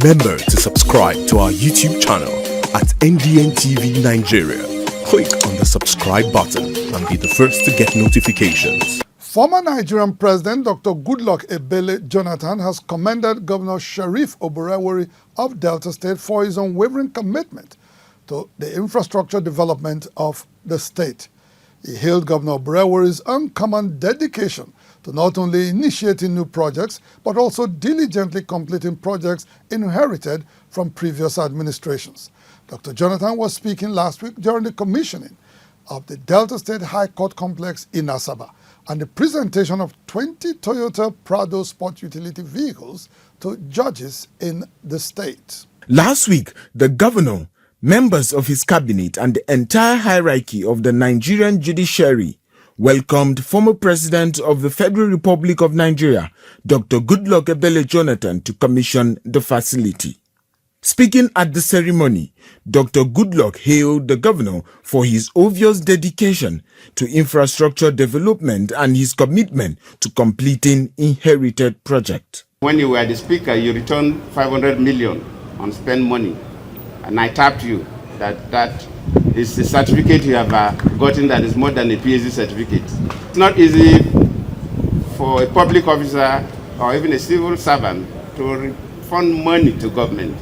Remember to subscribe to our YouTube channel at NDN TV Nigeria. Click on the subscribe button and be the first to get notifications. Former Nigerian President Dr. Goodluck Ebele Jonathan has commended Governor Sheriff Oborevwori of Delta State for his unwavering commitment to the infrastructure development of the state. He hailed Governor Oborevwori's uncommon dedication to not only initiating new projects, but also diligently completing projects inherited from previous administrations. Dr. Jonathan was speaking last week during the commissioning of the Delta State High Court Complex in Asaba and the presentation of 20 Toyota Prado sport utility vehicles to judges in the state. Last week, the governor, members of his cabinet and the entire hierarchy of the Nigerian judiciary welcomed former President of the Federal Republic of Nigeria, Dr. Goodluck Ebele Jonathan, to commission the facility. Speaking at the ceremony, Dr. Goodluck hailed the governor for his obvious dedication to infrastructure development and his commitment to completing inherited projects. When you were the speaker, you returned 500 million on spent money, and I tapped you that is the certificate you have gotten that is more than a PhD certificate. It's not easy for a public officer or even a civil servant to refund money to government.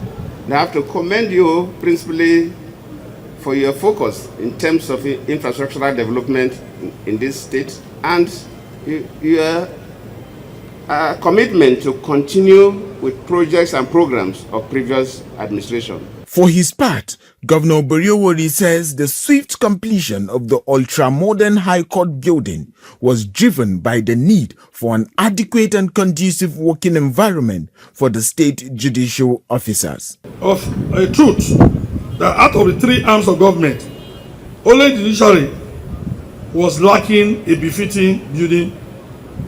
I have to commend you principally for your focus in terms of infrastructural development in this state and your commitment to continue with projects and programs of previous administration. For his part, Governor Oborevwori says the swift completion of the ultra-modern High Court building was driven by the need for an adequate and conducive working environment for the state judicial officers. Of a truth that out of the three arms of government, only the judiciary was lacking a befitting building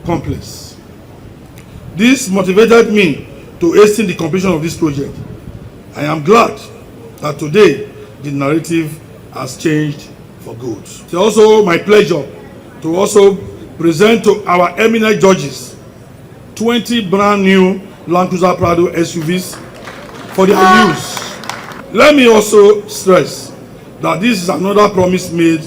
complex. This motivated me to hasten the completion of this project. I am glad that today the narrative has changed for good. It's also my pleasure to also present to our eminent judges 20 brand new Land Cruiser Prado SUVs for their use. Let me also stress that this is another promise made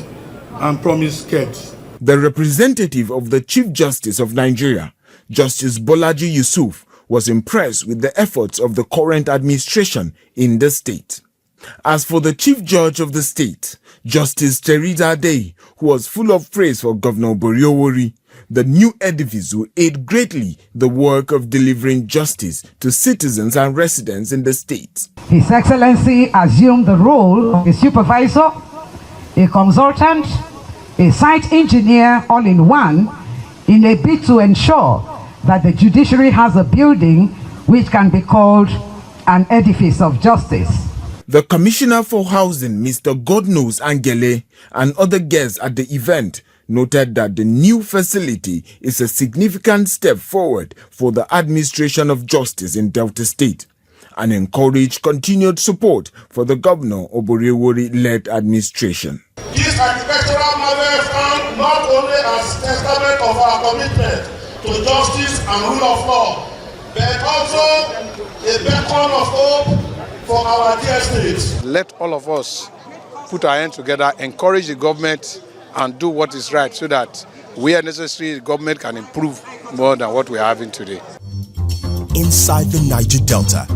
and promise kept. The representative of the Chief Justice of Nigeria, Justice Bolaji Yusuf, was impressed with the efforts of the current administration in the state. As for the Chief Judge of the state, Justice Teresa Day, who was full of praise for Governor Oborevwori, the new edifice will aid greatly the work of delivering justice to citizens and residents in the state. His Excellency assumed the role of a supervisor, a consultant, a site engineer all in one, in a bid to ensure that the judiciary has a building which can be called an edifice of justice. The Commissioner for Housing, Mr. Godknows Angele, and other guests at the event noted that the new facility is a significant step forward for the administration of justice in Delta State and encouraged continued support for the Governor Oborevwori-led administration. This architectural marvel stands not only as testament of our commitment to justice and rule of law, but also a beacon of hope for our dear state. Let all of us put our hands together, encourage the government and do what is right so that where necessary, the government can improve more than what we are having today. Inside the Niger Delta,